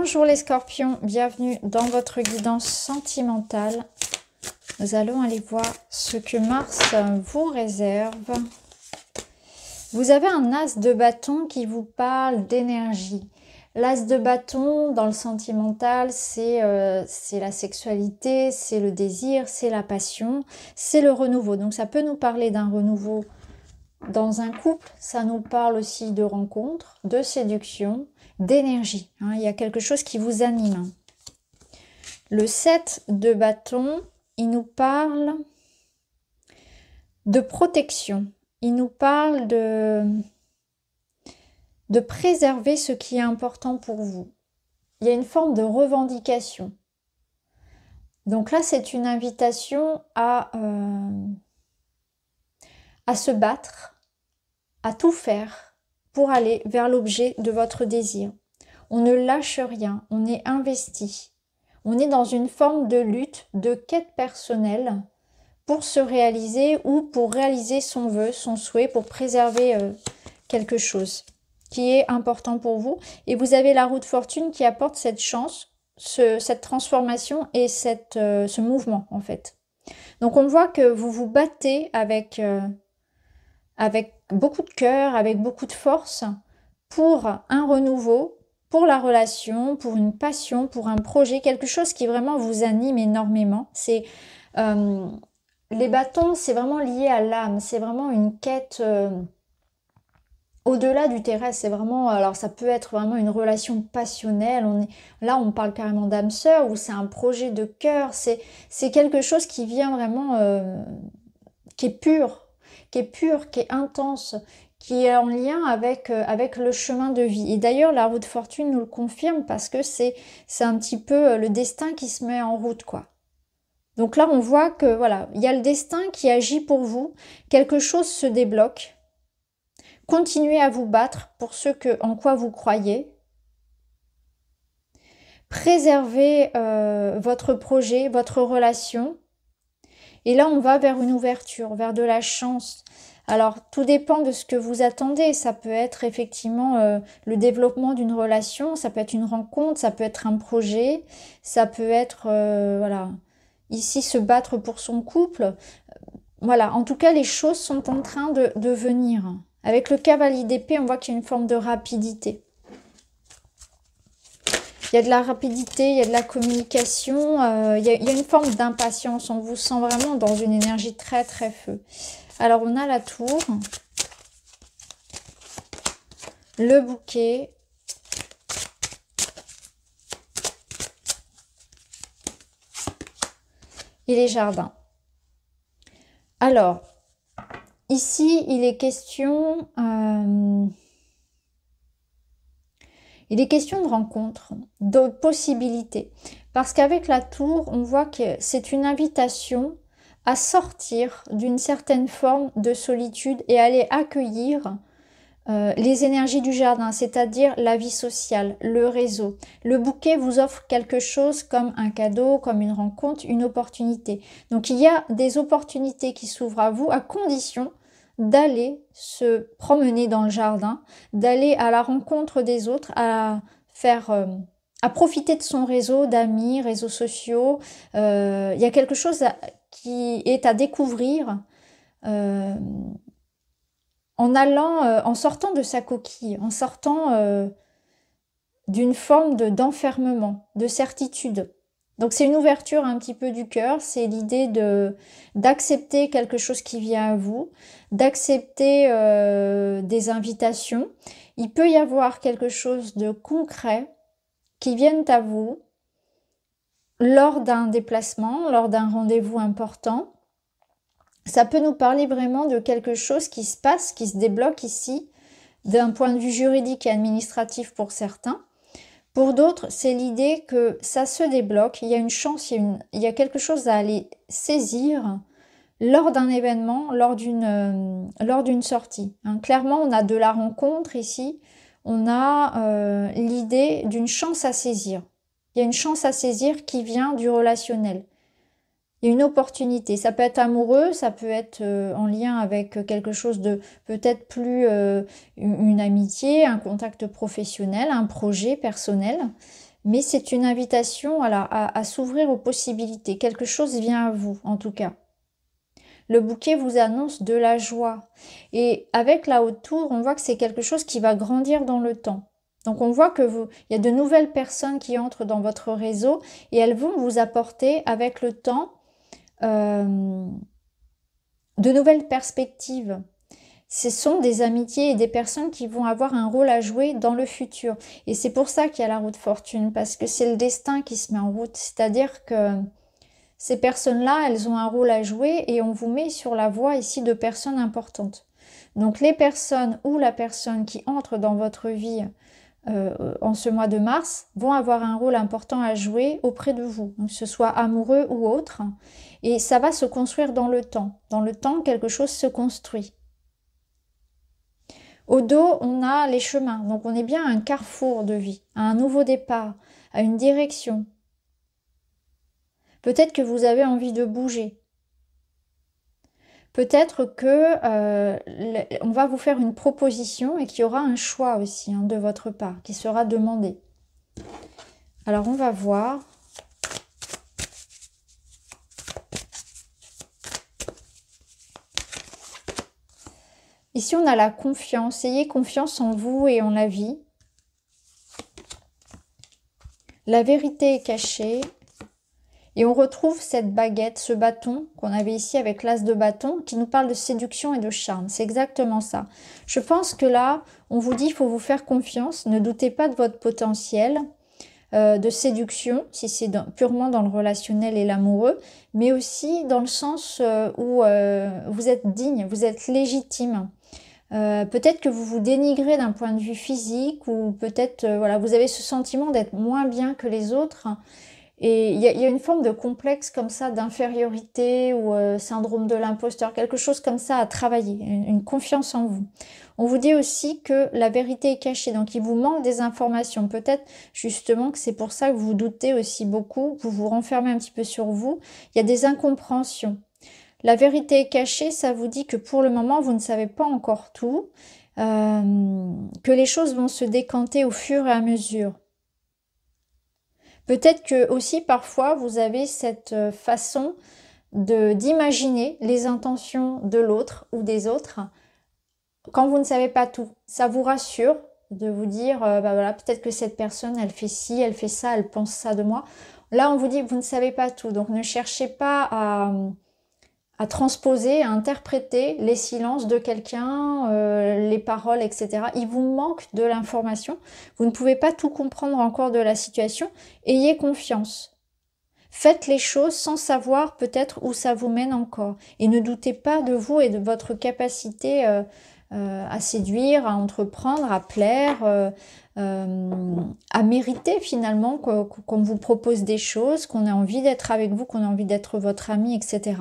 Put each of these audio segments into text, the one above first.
Bonjour les scorpions, bienvenue dans votre guidance sentimentale. Nous allons aller voir ce que Mars vous réserve. Vous avez un as de bâton qui vous parle d'énergie. L'as de bâton dans le sentimental, c'est la sexualité, c'est le désir, c'est la passion, c'est le renouveau. Donc ça peut nous parler d'un renouveau dans un couple, ça nous parle aussi de rencontres, de séduction, d'énergie. Il y a quelque chose qui vous anime. Le 7 de bâton, il nous parle de protection. Il nous parle de préserver ce qui est important pour vous. Il y a une forme de revendication. Donc là, c'est une invitation à se battre, à tout faire pour aller vers l'objet de votre désir. On ne lâche rien, on est investi. On est dans une forme de lutte, de quête personnelle pour se réaliser ou pour réaliser son vœu, son souhait, pour préserver quelque chose qui est important pour vous. Et vous avez la roue de fortune qui apporte cette chance, cette transformation et ce mouvement en fait. Donc on voit que vous vous battez avec beaucoup de cœur, avec beaucoup de force pour un renouveau, pour la relation, pour une passion, pour un projet, quelque chose qui vraiment vous anime énormément. C'est les bâtons, c'est vraiment lié à l'âme, c'est vraiment une quête au-delà du terrestre, c'est vraiment, alors ça peut être vraiment une relation passionnelle, là on parle carrément d'âme sœur, ou c'est un projet de cœur, c'est quelque chose qui vient vraiment, qui est pur, qui est intense, qui est en lien avec le chemin de vie. Et d'ailleurs, la roue de fortune nous le confirme parce que c'est un petit peu le destin qui se met en route, quoi. Donc là, on voit que, voilà, il y a le destin qui agit pour vous, quelque chose se débloque. Continuez à vous battre pour ce en quoi vous croyez. Préservez votre projet, votre relation. Et là, on va vers une ouverture, vers de la chance. Alors, tout dépend de ce que vous attendez. Ça peut être effectivement le développement d'une relation, ça peut être une rencontre, ça peut être un projet, ça peut être, voilà, ici, se battre pour son couple. Voilà, en tout cas, les choses sont en train de venir. Avec le cavalier d'épée, on voit qu'il y a une forme de rapidité. Il y a de la rapidité, il y a de la communication, il y a une forme d'impatience. On vous sent vraiment dans une énergie très très feu. Alors, on a la tour, le bouquet, et les jardins. Alors, ici, il est question de rencontres, de possibilités. Parce qu'avec la tour, on voit que c'est une invitation à sortir d'une certaine forme de solitude et aller accueillir les énergies du jardin, c'est-à-dire la vie sociale, le réseau. Le bouquet vous offre quelque chose comme un cadeau, comme une rencontre, une opportunité. Donc il y a des opportunités qui s'ouvrent à vous à condition d'aller se promener dans le jardin, d'aller à la rencontre des autres, à profiter de son réseau d'amis, réseaux sociaux. Il y a quelque chose qui est à découvrir en sortant de sa coquille, en sortant d'une forme d'enfermement, de certitude. Donc c'est une ouverture un petit peu du cœur, c'est l'idée d'accepter quelque chose qui vient à vous, d'accepter des invitations. Il peut y avoir quelque chose de concret qui vienne à vous lors d'un déplacement, lors d'un rendez-vous important. Ça peut nous parler vraiment de quelque chose qui se passe, qui se débloque ici, d'un point de vue juridique et administratif pour certains. Pour d'autres, c'est l'idée que ça se débloque, il y a une chance, il y a quelque chose à aller saisir lors d'un événement, lors d'une sortie. Clairement, on a de la rencontre ici, on a l'idée d'une chance à saisir. Il y a une chance à saisir qui vient du relationnel. Il y a une opportunité, ça peut être amoureux, ça peut être en lien avec quelque chose de peut-être plus une amitié, un contact professionnel, un projet personnel. Mais c'est une invitation voilà, à s'ouvrir aux possibilités. Quelque chose vient à vous, en tout cas. Le bouquet vous annonce de la joie. Et avec la haute tour, on voit que c'est quelque chose qui va grandir dans le temps. Donc on voit que il y a de nouvelles personnes qui entrent dans votre réseau et elles vont vous apporter avec le temps de nouvelles perspectives. Ce sont des amitiés et des personnes qui vont avoir un rôle à jouer dans le futur. Et c'est pour ça qu'il y a la roue de fortune, parce que c'est le destin qui se met en route. C'est-à-dire que ces personnes-là, elles ont un rôle à jouer et on vous met sur la voie ici de personnes importantes. Donc les personnes ou la personne qui entre dans votre vie en ce mois de mars vont avoir un rôle important à jouer auprès de vous, donc que ce soit amoureux ou autre. Et ça va se construire dans le temps. Dans le temps, quelque chose se construit. Au dos, on a les chemins. Donc on est bien à un carrefour de vie, à un nouveau départ, à une direction. Peut-être que vous avez envie de bouger. Peut-être que on va vous faire une proposition et qu'il y aura un choix aussi hein, de votre part qui sera demandé. Alors on va voir. Ici on a la confiance. Ayez confiance en vous et en la vie. La vérité est cachée. Et on retrouve cette baguette, ce bâton qu'on avait ici avec l'as de bâton qui nous parle de séduction et de charme. C'est exactement ça. Je pense que là, on vous dit qu'il faut vous faire confiance. Ne doutez pas de votre potentiel de séduction, si c'est purement dans le relationnel et l'amoureux, mais aussi dans le sens où vous êtes digne, vous êtes légitime. Peut-être que vous vous dénigrez d'un point de vue physique ou peut-être voilà, vous avez ce sentiment d'être moins bien que les autres. Et il y a une forme de complexe comme ça, d'infériorité ou syndrome de l'imposteur, quelque chose comme ça à travailler, une confiance en vous. On vous dit aussi que la vérité est cachée, donc il vous manque des informations. Peut-être justement que c'est pour ça que vous doutez aussi beaucoup, vous vous renfermez un petit peu sur vous. Il y a des incompréhensions. La vérité est cachée, ça vous dit que pour le moment, vous ne savez pas encore tout, que les choses vont se décanter au fur et à mesure. Peut-être que aussi parfois vous avez cette façon d'imaginer les intentions de l'autre ou des autres quand vous ne savez pas tout. Ça vous rassure de vous dire bah voilà, peut-être que cette personne elle fait ci, elle fait ça, elle pense ça de moi. Là on vous dit que vous ne savez pas tout, donc ne cherchez pas à transposer, à interpréter les silences de quelqu'un, les paroles, etc. Il vous manque de l'information. Vous ne pouvez pas tout comprendre encore de la situation. Ayez confiance. Faites les choses sans savoir peut-être où ça vous mène encore. Et ne doutez pas de vous et de votre capacité à séduire, à entreprendre, à plaire, à mériter finalement qu'on vous propose des choses, qu'on a envie d'être avec vous, qu'on a envie d'être votre ami, etc.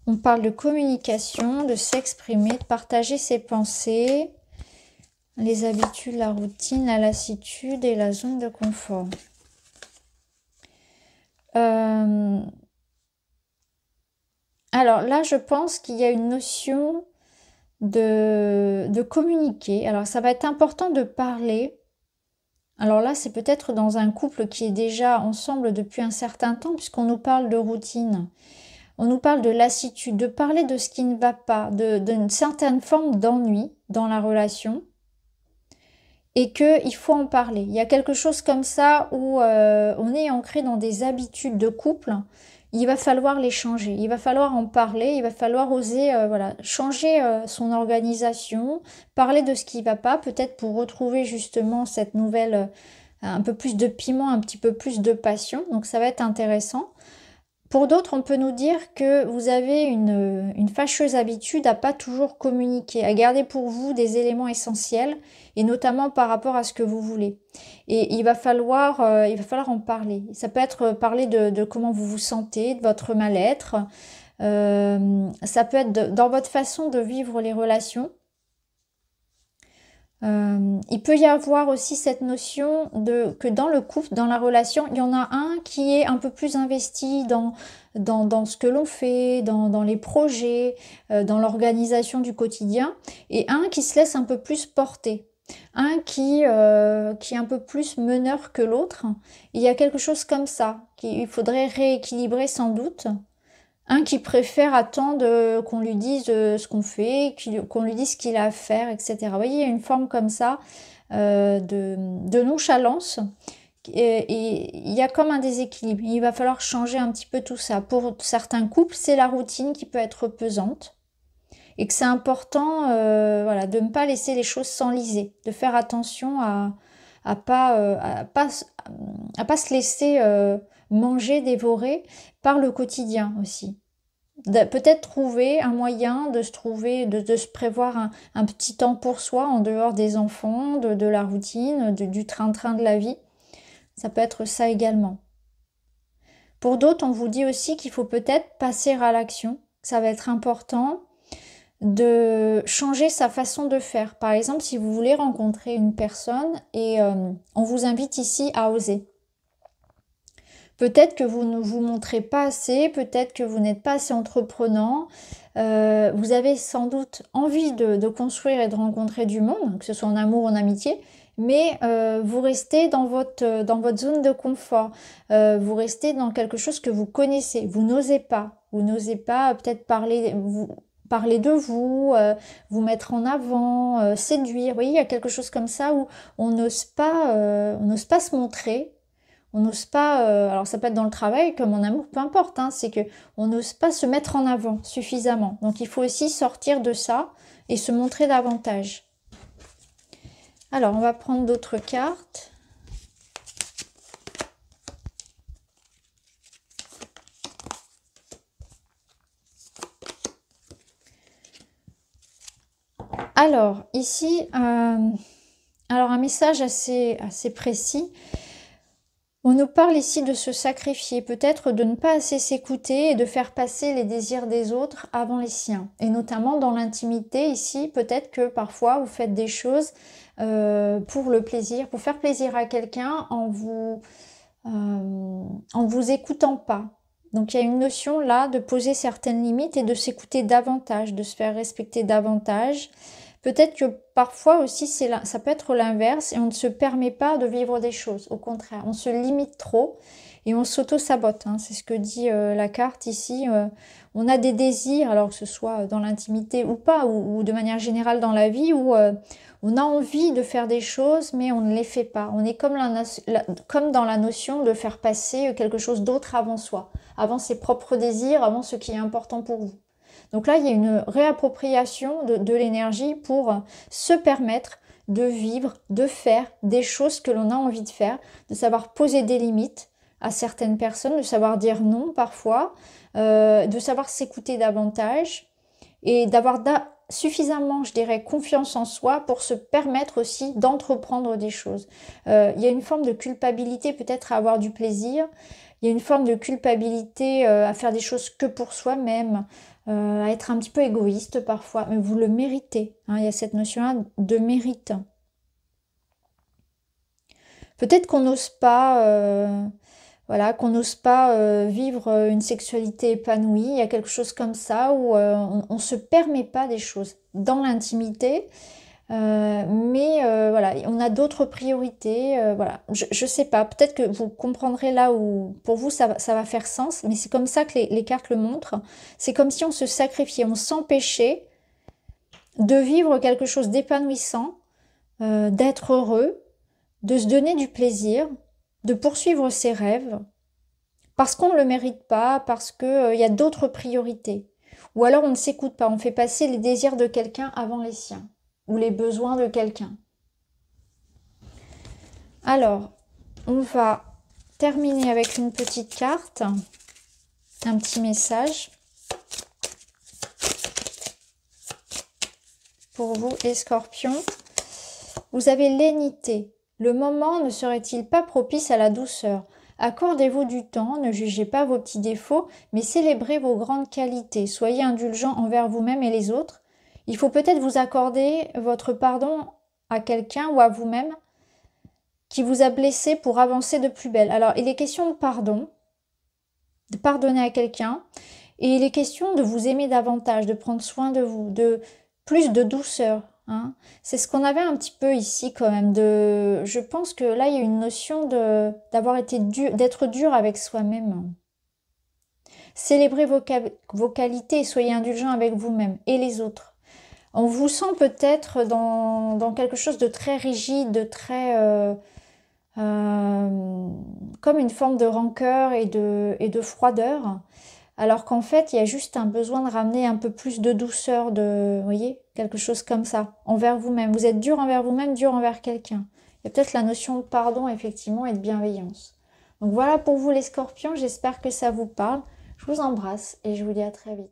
On parle de communication, de s'exprimer, de partager ses pensées, les habitudes, la routine, la lassitude et la zone de confort. Alors là, je pense qu'il y a une notion de communiquer. Alors ça va être important de parler. Alors là, c'est peut-être dans un couple qui est déjà ensemble depuis un certain temps, puisqu'on nous parle de routine. On nous parle de lassitude, de parler de ce qui ne va pas, d'une certaine forme d'ennui dans la relation et qu'il faut en parler. Il y a quelque chose comme ça où on est ancré dans des habitudes de couple. Il va falloir les changer, il va falloir en parler, il va falloir oser voilà, changer son organisation, parler de ce qui ne va pas, peut-être pour retrouver justement cette nouvelle, un peu plus de piment, un petit peu plus de passion. Donc ça va être intéressant. Pour d'autres, on peut nous dire que vous avez une fâcheuse habitude à pas toujours communiquer, à garder pour vous des éléments essentiels, et notamment par rapport à ce que vous voulez. Et il va falloir en parler. Ça peut être parler de comment vous vous sentez, de votre mal-être. Ça peut être dans votre façon de vivre les relations. Il peut y avoir aussi cette notion que dans le couple, dans la relation, il y en a un qui est un peu plus investi dans ce que l'on fait, dans les projets, dans l'organisation du quotidien, et un qui se laisse un peu plus porter. Un qui est un peu plus meneur que l'autre. Il y a quelque chose comme ça, qu'il faudrait rééquilibrer sans doute. Un qui préfère attendre qu'on lui dise ce qu'on fait, qu'on lui dise ce qu'il a à faire, etc. Vous voyez, il y a une forme comme ça de nonchalance. Et il y a comme un déséquilibre. Il va falloir changer un petit peu tout ça. Pour certains couples, c'est la routine qui peut être pesante. Et que c'est important voilà, de ne pas laisser les choses s'enliser. De faire attention à pas se laisser manger, dévorer par le quotidien aussi. Peut-être trouver un moyen de se prévoir un petit temps pour soi en dehors des enfants, de la routine, du train-train de la vie. Ça peut être ça également. Pour d'autres, on vous dit aussi qu'il faut peut-être passer à l'action. Ça va être important de changer sa façon de faire. Par exemple, si vous voulez rencontrer une personne et on vous invite ici à oser. Peut-être que vous ne vous montrez pas assez, peut-être que vous n'êtes pas assez entreprenant. Vous avez sans doute envie de construire et de rencontrer du monde, que ce soit en amour ou en amitié, mais vous restez dans votre zone de confort. Vous restez dans quelque chose que vous connaissez. Vous n'osez pas. Vous n'osez pas peut-être parler de vous, vous mettre en avant, séduire. Vous voyez, il y a quelque chose comme ça où on n'ose pas se montrer. On n'ose pas, alors ça peut être dans le travail comme en amour, peu importe, hein, c'est que on n'ose pas se mettre en avant suffisamment. Donc il faut aussi sortir de ça et se montrer davantage. Alors on va prendre d'autres cartes. Alors ici, alors un message assez précis. On nous parle ici de se sacrifier, peut-être de ne pas assez s'écouter et de faire passer les désirs des autres avant les siens. Et notamment dans l'intimité, ici, peut-être que parfois vous faites des choses pour le plaisir, pour faire plaisir à quelqu'un en vous écoutant pas. Donc il y a une notion là de poser certaines limites et de s'écouter davantage, de se faire respecter davantage. Peut-être que parfois aussi, ça peut être l'inverse et on ne se permet pas de vivre des choses. Au contraire, on se limite trop et on s'auto-sabote. Hein. C'est ce que dit la carte ici. On a des désirs, alors que ce soit dans l'intimité ou pas, ou de manière générale dans la vie, où on a envie de faire des choses, mais on ne les fait pas. On est comme dans la notion de faire passer quelque chose d'autre avant soi, avant ses propres désirs, avant ce qui est important pour vous. Donc là, il y a une réappropriation de l'énergie pour se permettre de vivre, de faire des choses que l'on a envie de faire, de savoir poser des limites à certaines personnes, de savoir dire non parfois, de savoir s'écouter davantage et d'avoir suffisamment, je dirais, confiance en soi pour se permettre aussi d'entreprendre des choses. Il y a une forme de culpabilité peut-être à avoir du plaisir, il y a une forme de culpabilité à faire des choses que pour soi-même, à être un petit peu égoïste parfois, mais vous le méritez. Hein, il y a cette notion-là de mérite. Peut-être qu'on n'ose pas, qu'on n'ose pas vivre une sexualité épanouie. Il y a quelque chose comme ça où on ne se permet pas des choses dans l'intimité. Mais voilà, on a d'autres priorités. Voilà, je sais pas. Peut-être que vous comprendrez là où pour vous ça va faire sens, mais c'est comme ça que les cartes le montrent. C'est comme si on se sacrifiait, on s'empêchait de vivre quelque chose d'épanouissant, d'être heureux, de se donner du plaisir, de poursuivre ses rêves, parce qu'on ne le mérite pas, parce que y a d'autres priorités. Ou alors on ne s'écoute pas, on fait passer les désirs de quelqu'un avant les siens ou les besoins de quelqu'un. Alors, on va terminer avec une petite carte, un petit message pour vous les scorpions. Vous avez lénité. Le moment ne serait-il pas propice à la douceur? Accordez-vous du temps, ne jugez pas vos petits défauts, mais célébrez vos grandes qualités. Soyez indulgents envers vous-même et les autres. Il faut peut-être vous accorder votre pardon à quelqu'un ou à vous-même qui vous a blessé pour avancer de plus belle. Alors, il est question de pardon, de pardonner à quelqu'un, et il est question de vous aimer davantage, de prendre soin de vous, de plus de douceur. Hein. C'est ce qu'on avait un petit peu ici quand même. Je pense que là, il y a une notion d'avoir été d'être dur avec soi-même. Célébrez vos qualités et soyez indulgent avec vous-même et les autres. On vous sent peut-être dans quelque chose de très rigide, de très... comme une forme de rancœur et de froideur. Alors qu'en fait, il y a juste un besoin de ramener un peu plus de douceur, vous voyez, quelque chose comme ça, envers vous-même. Vous êtes dur envers vous-même, dur envers quelqu'un. Il y a peut-être la notion de pardon, effectivement, et de bienveillance. Donc voilà pour vous les scorpions, j'espère que ça vous parle. Je vous embrasse et je vous dis à très vite.